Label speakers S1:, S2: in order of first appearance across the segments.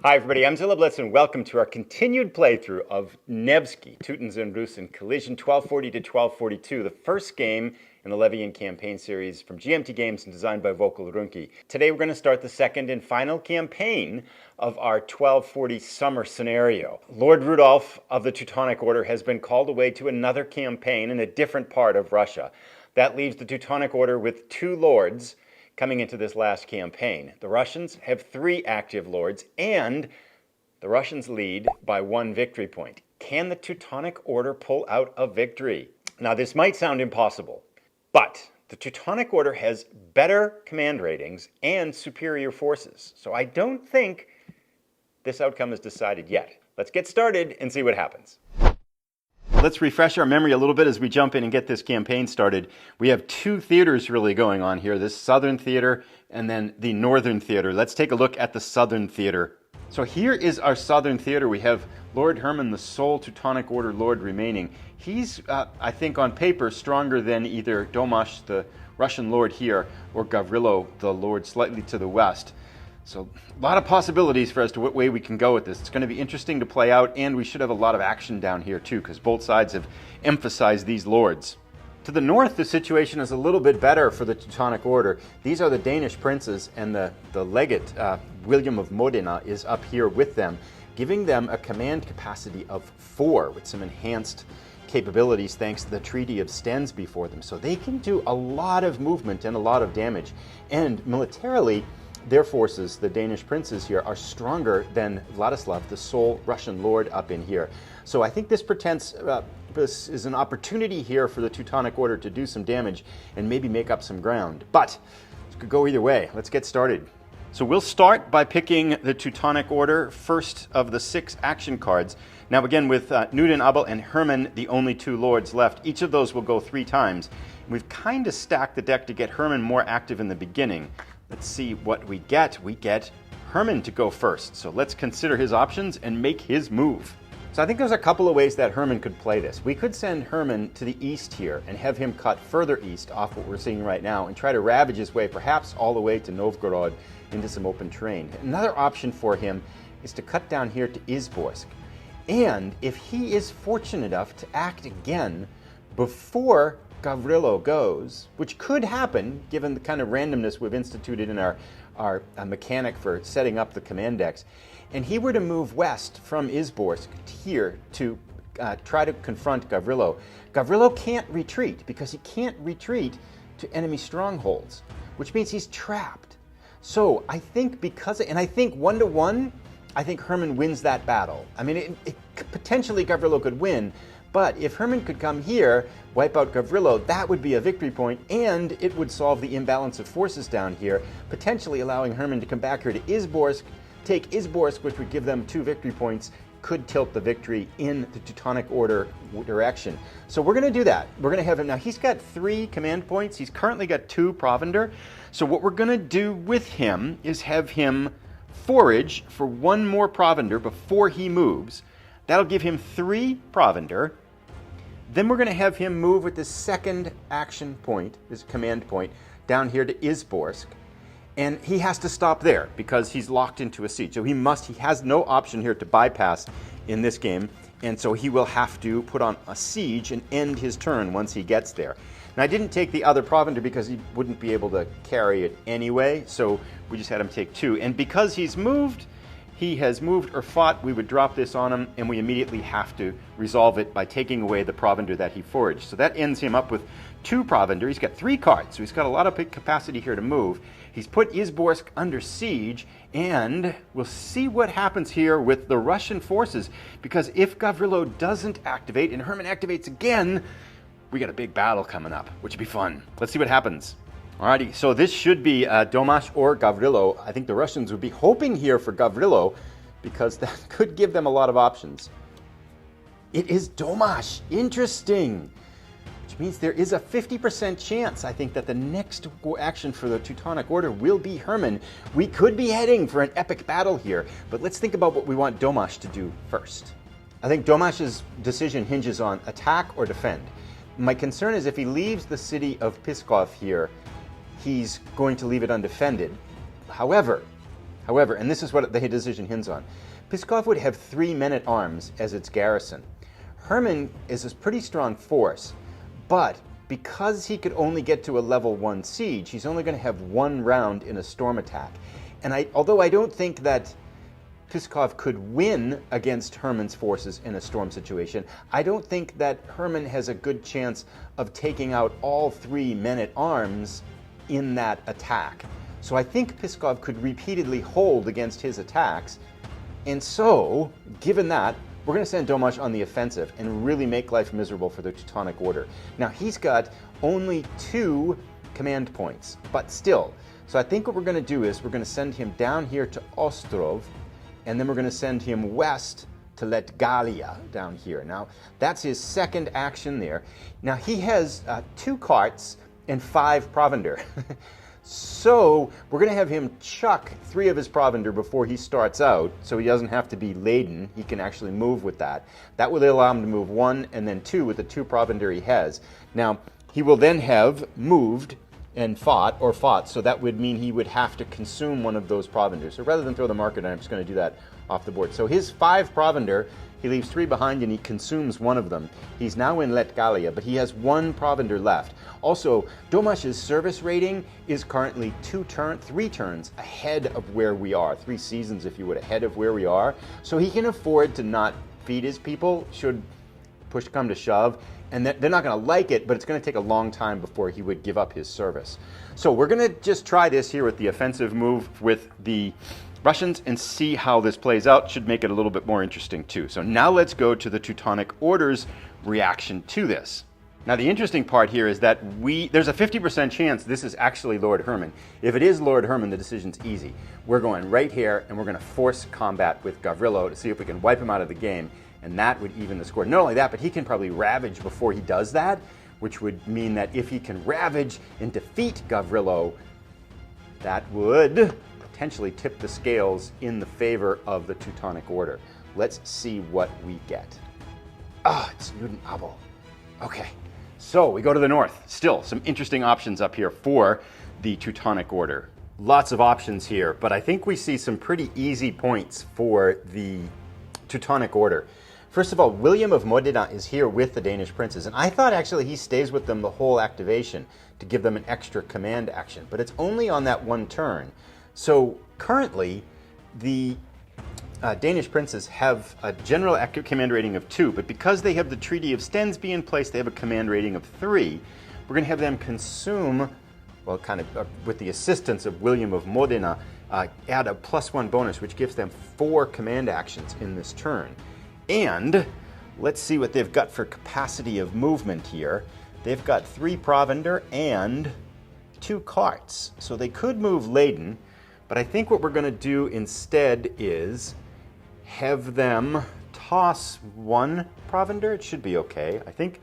S1: Hi everybody, I'm Zilla Blitz and welcome to our continued playthrough of Nevsky, Teutons Rus in Collision 1240 to 1242, the first game in the Levy Campaign Series from GMT Games and designed by Volko Ruhnke. Today we're going to start the second and final campaign of our 1240 summer scenario. Lord Rudolph of the Teutonic Order has been called away to another campaign in a different part of Russia. That leaves the Teutonic Order with two lords coming into this last campaign. The Russians have 3 active lords, and the Russians lead by 1 victory point. Can the Teutonic Order pull out a victory? Now, this might sound impossible, but the Teutonic Order has better command ratings and superior forces, so I don't think this outcome is decided yet. Let's get started and see what happens. Let's refresh our memory a little bit as we jump in and get this campaign started. We have 2 theaters really going on here, this southern theater and then the northern theater. Let's take a look at the southern theater. So here is our southern theater. We have Lord Herman, the sole Teutonic Order lord remaining. He's, I think on paper, stronger than either Domash, the Russian lord here, or Gavrilo, the lord slightly to the west. So a lot of possibilities for as to what way we can go with this. It's going to be interesting to play out, and we should have a lot of action down here too, because both sides have emphasized these lords. To the north, the situation is a little bit better for the Teutonic Order. These are the Danish Princes, and the legate, William of Modena, is up here with them, giving them a command capacity of 4 with some enhanced capabilities thanks to the Treaty of Stensby for them. So they can do a lot of movement and a lot of damage. And militarily, their forces, the Danish princes here, are stronger than Vladislav, the sole Russian lord up in here. So I think this portends, this is an opportunity here for the Teutonic Order to do some damage and maybe make up some ground. But it could go either way. Let's get started. So we'll start by picking the Teutonic Order, first of the 6 action cards. Now again, with Nudin, Abel, and Herman, the only 2 lords left, each of those will go 3 times. We've kind of stacked the deck to get Herman more active in the beginning. Let's see what we get. We get Herman to go first. So let's consider his options and make his move. So I think there's a couple of ways that Herman could play this. We could send Herman to the east here and have him cut further east off what we're seeing right now and try to ravage his way, perhaps all the way to Novgorod into some open terrain. Another option for him is to cut down here to Isboisk. And if he is fortunate enough to act again before Gavrilo goes, which could happen given the kind of randomness we've instituted in our mechanic for setting up the command decks, and he were to move west from Isboisk here to try to confront Gavrilo. Gavrilo can't retreat because he can't retreat to enemy strongholds, which means he's trapped. So I think and I think 1-to-1, I think Herman wins that battle. I mean, potentially Gavrilo could win, but if Herman could come here, wipe out Gavrilo, that would be a victory point, and it would solve the imbalance of forces down here, potentially allowing Herman to come back here to Isboisk, take Isboisk, which would give them 2 victory points, could tilt the victory in the Teutonic Order direction. So we're going to do that. We're going to have him. Now, he's got 3 command points. He's currently got 2 provender. So what we're going to do with him is have him forage for 1 more provender before he moves. That'll give him 3 provender. Then we're going to have him move with the second action point, his command point, down here to Isboisk. And he has to stop there because he's locked into a siege. So he has no option here to bypass in this game. And so he will have to put on a siege and end his turn once he gets there. Now, I didn't take the other provender because he wouldn't be able to carry it anyway. So we just had him take 2. And because he has moved or fought, we would drop this on him, and we immediately have to resolve it by taking away the provender that he foraged. So that ends him up with 2 provender. He's got 3 cards, so he's got a lot of capacity here to move. He's put Isboisk under siege, and we'll see what happens here with the Russian forces, because if Gavrilo doesn't activate and Herman activates again, we got a big battle coming up, which would be fun. Let's see what happens. Alrighty, so this should be Domash or Gavrilo. I think the Russians would be hoping here for Gavrilo because that could give them a lot of options. It is Domash. Interesting. Which means there is a 50% chance, I think, that the next action for the Teutonic Order will be Herman. We could be heading for an epic battle here, but let's think about what we want Domash to do first. I think Domash's decision hinges on attack or defend. My concern is if he leaves the city of Pskov here, he's going to leave it undefended. However, However, and this is what the decision hinges on, Pskov would have 3 men-at-arms as its garrison. Hermann is a pretty strong force, but because he could only get to a level 1 siege, he's only going to have 1 round in a storm attack. And although I don't think that Pskov could win against Hermann's forces in a storm situation, I don't think that Hermann has a good chance of taking out all 3 men-at-arms in that attack. So I think Pskov could repeatedly hold against his attacks. And so, given that, we're going to send Domash on the offensive and really make life miserable for the Teutonic Order. Now, he's got only 2 command points, but still. So I think what we're going to do is we're going to send him down here to Ostrov, and then we're going to send him west to Letgalia down here. Now, that's his second action there. Now, he has 2 carts and 5 provender. So we're going to have him chuck 3 of his provender before he starts out, so he doesn't have to be laden. He can actually move with that. That will allow him to move 1 and then 2 with the 2 provender he has. Now, he will then have moved and fought, so that would mean he would have to consume one of those provenders. So rather than throw the marker down, I'm just going to do that off the board. So his 5 provender, he leaves 3 behind and he consumes 1 of them. He's now in Letgalia, but he has 1 provender left. Also, Domash's service rating is currently 3 turns ahead of where we are. 3 seasons, if you would, ahead of where we are. So he can afford to not feed his people should push come to shove. And they're not going to like it, but it's going to take a long time before he would give up his service. So we're going to just try this here with the offensive move with the Russians and see how this plays out. Should make it a little bit more interesting too. So now let's go to the Teutonic Order's reaction to this. Now the interesting part here is that there's a 50% chance this is actually Lord Hermann. If it is Lord Hermann, the decision's easy. We're going right here and we're going to force combat with Gavrilo to see if we can wipe him out of the game. And that would even the score. Not only that, but he can probably ravage before he does that, which would mean that if he can ravage and defeat Gavrilo, that would potentially tip the scales in the favor of the Teutonic Order. Let's see what we get. It's Nuden Abel. Okay, so we go to the north. Still, some interesting options up here for the Teutonic Order. Lots of options here, but I think we see some pretty easy points for the Teutonic Order. First of all, William of Modena is here with the Danish Princes, and I thought actually he stays with them the whole activation to give them an extra command action, but it's only on that 1 turn. So currently, the Danish Princes have a general active command rating of 2, but because they have the Treaty of Stensby in place, they have a command rating of 3. We're going to have them consume, well, kind of with the assistance of William of Modena, add a +1 bonus, which gives them 4 command actions in this turn. And let's see what they've got for capacity of movement here. They've got 3 provender and 2 carts. So they could move laden, but I think what we're going to do instead is have them toss 1 provender. It should be okay, I think.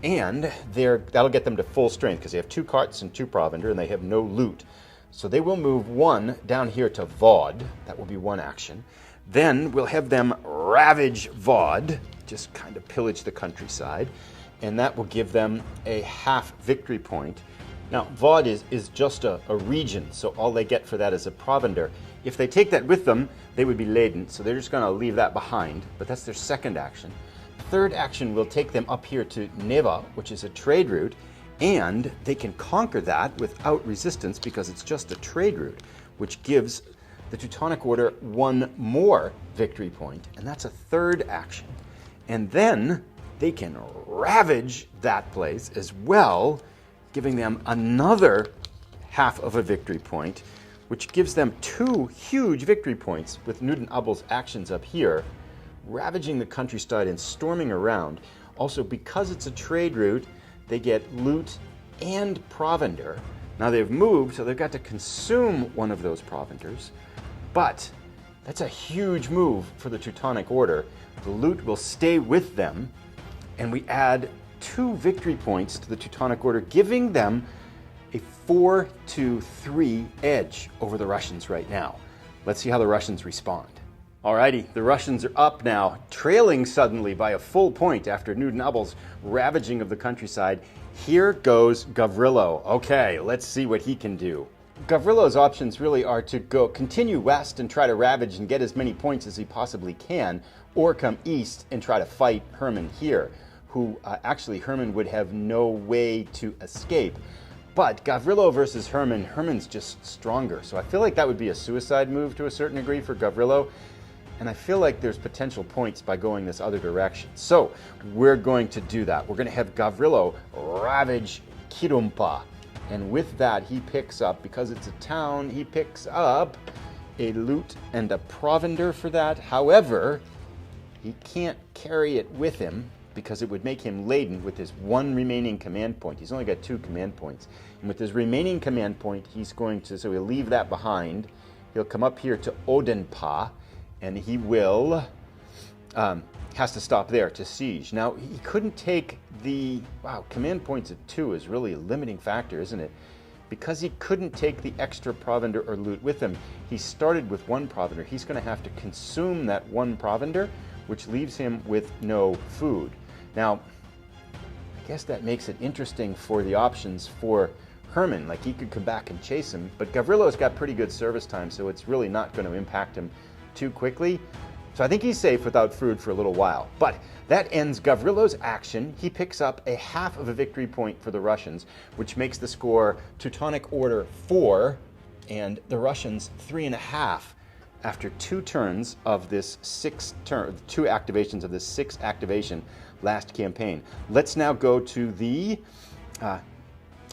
S1: And that'll get them to full strength because they have 2 carts and 2 provender and they have no loot. So they will move 1 down here to Vod. That will be 1 action. Then we'll have them ravage Vod, just kind of pillage the countryside, and that will give them a half victory point. Now, Vod is just a region, so all they get for that is a provender. If they take that with them, they would be laden, so they're just going to leave that behind, but that's their second action. Third action will take them up here to Neva, which is a trade route, and they can conquer that without resistance because it's just a trade route, which gives the Teutonic Order 1 more victory point, and that's a third action. And then they can ravage that place as well, giving them another half of a victory point, which gives them 2 huge victory points with Nuden Abel's actions up here, ravaging the countryside and storming around. Also, because it's a trade route, they get loot and provender. Now they've moved, so they've got to consume one of those provenders. But that's a huge move for the Teutonic Order. The loot will stay with them, and we add 2 victory points to the Teutonic Order, giving them a 4-3 edge over the Russians right now. Let's see how the Russians respond. Alrighty, the Russians are up now, trailing suddenly by a full point after Nuden Abel's ravaging of the countryside. Here goes Gavrilo. Okay, let's see what he can do. Gavrilo's options really are to continue west and try to ravage and get as many points as he possibly can, or come east and try to fight Herman here, who actually Herman would have no way to escape. But Gavrilo versus Herman, Herman's just stronger. So I feel like that would be a suicide move to a certain degree for Gavrilo. And I feel like there's potential points by going this other direction. So we're going to do that. We're going to have Gavrilo ravage Kirumpa. And with that, he picks up, because it's a town, he picks up a loot and a provender for that. However, he can't carry it with him because it would make him laden with his one remaining command point. He's only got 2 command points. And with his remaining command point, he's going to, so he'll leave that behind. He'll come up here to Odenpa, and he will, has to stop there to siege. Now, he couldn't take the, wow, command points at 2 is really a limiting factor, isn't it? Because he couldn't take the extra provender or loot with him, he started with 1 provender. He's going to have to consume that 1 provender, which leaves him with no food. Now, I guess that makes it interesting for the options for Herman. Like, he could come back and chase him, but Gavrilo's got pretty good service time, so it's really not going to impact him too quickly. So I think he's safe without food for a little while. But that ends Gavrilo's action. He picks up a half of a victory point for the Russians, which makes the score Teutonic Order 4 and the Russians 3.5 after 2 turns of this 2 activations of this 6 activation last campaign. Let's now go to the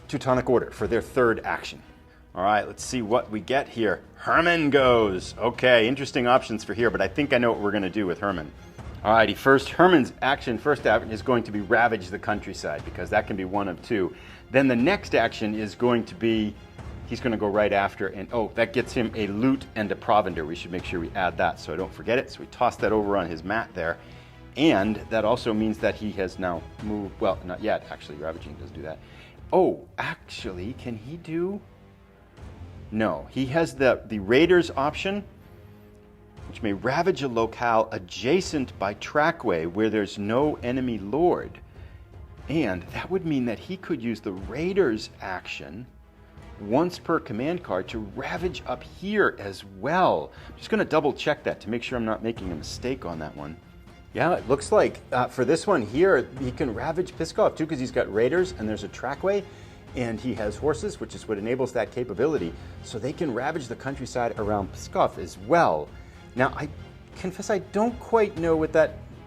S1: Teutonic Order for their 3rd action. All right, let's see what we get here. Herman goes. Okay, interesting options for here, but I think I know what we're going to do with Herman. All righty, Herman's action, first action is going to be ravage the countryside, because that can be one of 2. Then the next action is going to be, he's going to go right after, and oh, that gets him a loot and a provender. We should make sure we add that so I don't forget it. So we toss that over on his mat there. And that also means that he has now moved, well, not yet, actually, ravaging does do that. Oh, actually, can he do? No, he has the Raiders option, which may ravage a locale adjacent by trackway where there's no enemy lord. And that would mean that he could use the Raiders action once per command card to ravage up here as well. I'm just going to double check that to make sure I'm not making a mistake on that one. Yeah, it looks like for this one here, he can ravage Pskov too, because he's got Raiders and there's a trackway. And he has horses, which is what enables that capability. So they can ravage the countryside around Pskov as well. Now, I confess I don't quite know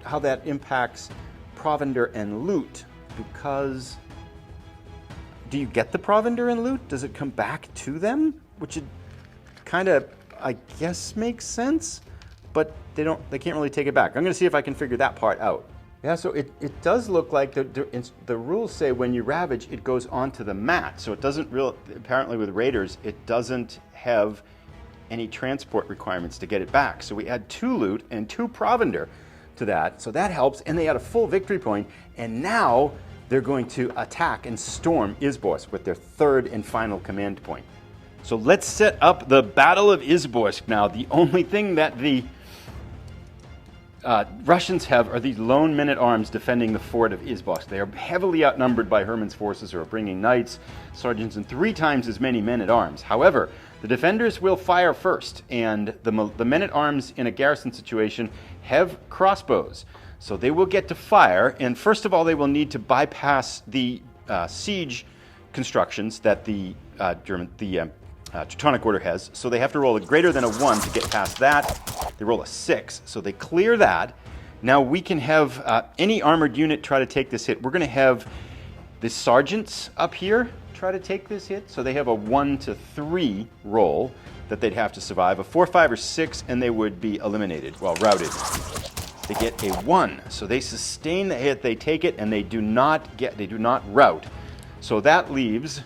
S1: how that impacts provender and loot, because do you get the provender and loot? Does it come back to them? Which it kind of, I guess, makes sense, but they can't really take it back. I'm going to see if I can figure that part out. Yeah, so it does look like the rules say when you ravage, it goes onto the mat. So it doesn't apparently with Raiders, it doesn't have any transport requirements to get it back. So we add 2 loot and 2 provender to that. So that helps, and they add a full victory point. And now they're going to attack and storm Isboisk with their 3rd and final command point. So let's set up the Battle of Isboisk now. The only thing that the Russians have are these lone men-at-arms defending the fort of Isboisk. They are heavily outnumbered by Herman's forces, who are bringing knights, sergeants, and 3 times as many men-at-arms. However, the defenders will fire first, and the men-at-arms in a garrison situation have crossbows. So they will get to fire, and first of all, they will need to bypass the siege constructions that the Teutonic Order has. So they have to roll a greater than a 1 to get past that. They roll a 6, so they clear that. Now we can have any armored unit try to take this hit. We're going to have the sergeants up here try to take this hit. So they have a 1 to 3 roll that they'd have to survive. A 4, 5, or 6, and they would be eliminated, well, routed. They get a 1, so they sustain the hit. They take it, and they do not rout. So that leaves.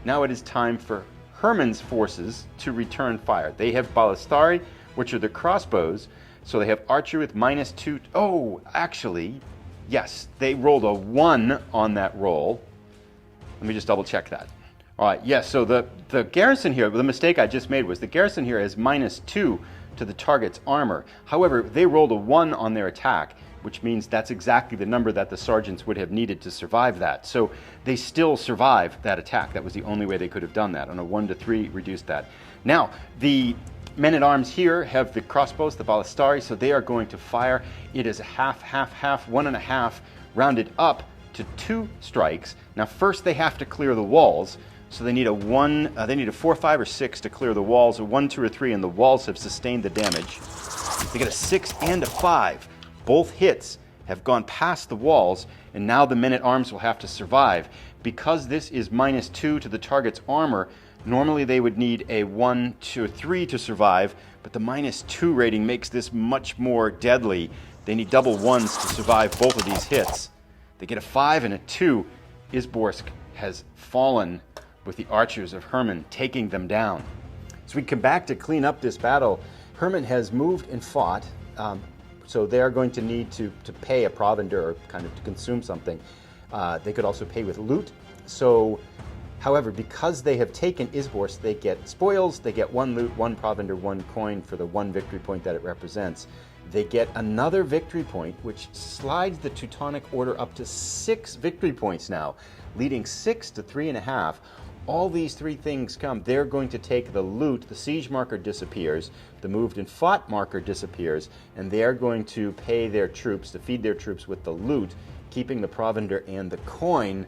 S1: Now it is time for Herman's forces to return fire. They have ballistari, which are the crossbows, so they have archery with -2. Oh, actually, yes, they rolled a 1 on that roll. Let me just double check that. All right, yes, so the garrison here, the mistake I just made was the garrison here has -2 to the target's armor. However, they rolled a 1 on their attack, which means that's exactly the number that the sergeants would have needed to survive that. So they still survive that attack. That was the only way they could have done that. On a 1 to 3, reduced that. Now, the men-at-arms here have the crossbows, the ballistari, so they are going to fire. It is a half, half, half, 1.5, rounded up to 2 strikes. Now, first they have to clear the walls. So they need a 4, 5, or 6 to clear the walls. A 1, 2, or 3, and the walls have sustained the damage. They get a 6 and a 5. Both hits have gone past the walls, and now the men-at-arms will have to survive. Because this is -2 to the target's armor, normally they would need a 1, 2, or 3 to survive, but the -2 rating makes this much more deadly. They need double 1s to survive both of these hits. They get a 5 and a 2. Isboisk has fallen, with the archers of Hermann taking them down. So we come back to clean up this battle. Hermann has moved and fought, so they're going to need to pay a provender, or kind of to consume something. They could also pay with loot. So, however, because they have taken Isboisk, they get spoils, they get 1 loot, 1 provender, 1 coin for the 1 victory point that it represents. They get another victory point, which slides the Teutonic Order up to 6 victory points now, leading 6 to 3.5. All these 3 things come. They're going to take the loot, the siege marker disappears, the moved and fought marker disappears, and they're going to pay their troops, to feed their troops with the loot, keeping the provender and the coin.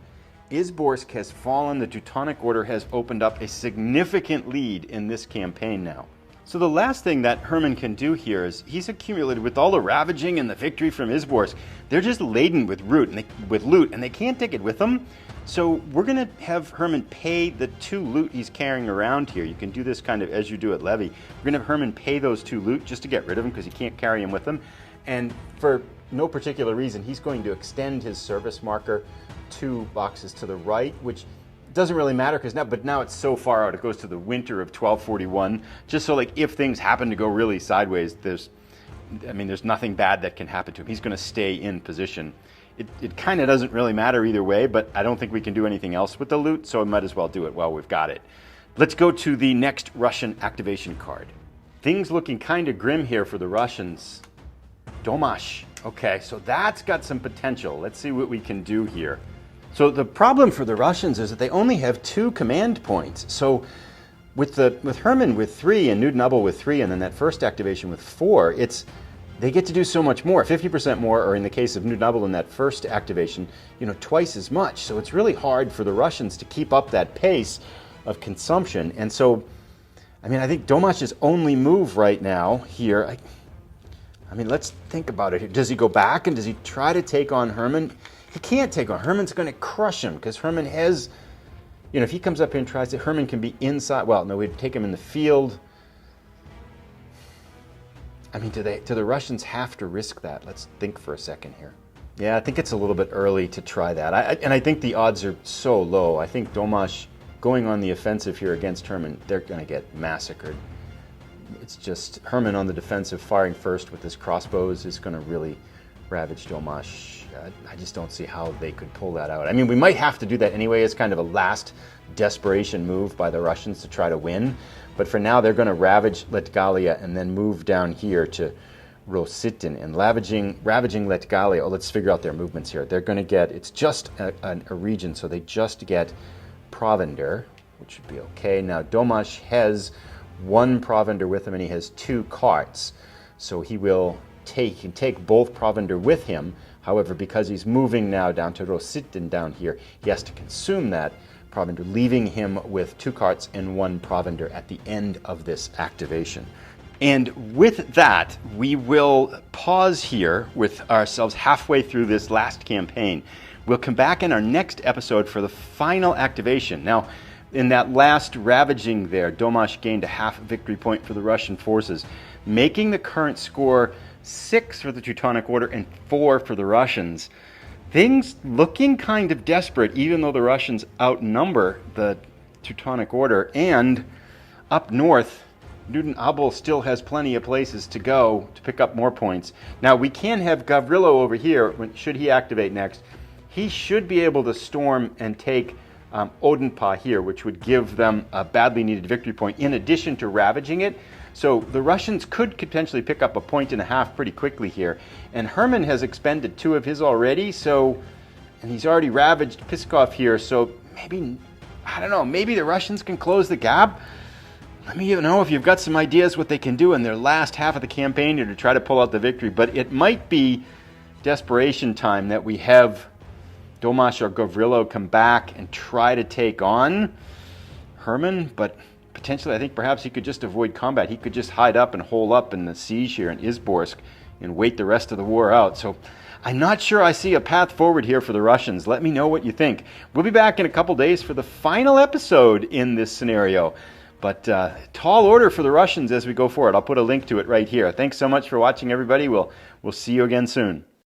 S1: Isboisk has fallen. The Teutonic Order has opened up a significant lead in this campaign now. So the last thing that Hermann can do here is he's accumulated with all the ravaging and the victory from Isboisk. They're just laden with loot, and they can't take it with them. So we're going to have Hermann pay the 2 loot he's carrying around here. You can do this kind of as you do at Levy. We're going to have Hermann pay those 2 loot just to get rid of them because he can't carry them with him. And for no particular reason, he's going to extend his service marker 2 boxes to the right, which doesn't really matter because now it's so far out. It goes to the winter of 1241. Just so, like, if things happen to go really sideways, there's nothing bad that can happen to him. He's going to stay in position. It kind of doesn't really matter either way, but I don't think we can do anything else with the loot, so I might as well do it while we've got it. Let's go to the next Russian activation card. Things looking kind of grim here for the Russians. Domash. Okay, so that's got some potential. Let's see what we can do here. So the problem for the Russians is that they only have 2 command points. So with Hermann with 3 and Newton-Ubbel with 3, and then that first activation with 4, they get to do so much more, 50% more, or in the case of Newton-Ubbel in that first activation, twice as much. So it's really hard for the Russians to keep up that pace of consumption. And so, I think Domash's only move right now here, let's think about it. Does he go back and does he try to take on Hermann? He can't take on. Hermann's going to crush him because Hermann has, if he comes up here and tries to, Hermann can be inside. Well, no, we'd take him in the field. Do the Russians have to risk that? Let's think for a second here. Yeah, I think it's a little bit early to try that. I think the odds are so low. I think Domash going on the offensive here against Hermann, they're going to get massacred. It's just Hermann on the defensive, firing first with his crossbows is going to really ravage Domash. I just don't see how they could pull that out. We might have to do that anyway as kind of a last desperation move by the Russians to try to win. But for now, they're going to ravage Latgalia and then move down here to Rositin. And ravaging Latgalia, let's figure out their movements here. They're going to get, it's just a region, so they just get provender, which would be okay. Now, Domash has 1 provender with him, and he has 2 carts. So he can take both provender with him. However, because he's moving now down to Rositin down here, he has to consume that provender, leaving him with 2 carts and 1 provender at the end of this activation. And with that, we will pause here with ourselves halfway through this last campaign. We'll come back in our next episode for the final activation. Now, in that last ravaging there, Domash gained a half victory point for the Russian forces, making the current score 6 for the Teutonic Order and 4 for the Russians. Things looking kind of desperate, even though the Russians outnumber the Teutonic Order. And up north, Newton-Ubbel still has plenty of places to go to pick up more points. Now, we can have Gavrilo over here, should he activate next. He should be able to storm and take Odenpah here, which would give them a badly needed victory point, in addition to ravaging it. So the Russians could potentially pick up a point and a half pretty quickly here. And Herman has expended 2 of his already, and he's already ravaged Pskov here, so maybe, I don't know, maybe the Russians can close the gap. Let me know if you've got some ideas what they can do in their last half of the campaign here to try to pull out the victory. But it might be desperation time that we have Domash or Gavrilo come back and try to take on Herman, but potentially I think perhaps he could just avoid combat. He could just hide up and hole up in the siege here in Isboisk and wait the rest of the war out. So I'm not sure I see a path forward here for the Russians. Let me know what you think. We'll be back in a couple days for the final episode in this scenario. But tall order for the Russians as we go forward. I'll put a link to it right here. Thanks so much for watching, everybody. We'll see you again soon.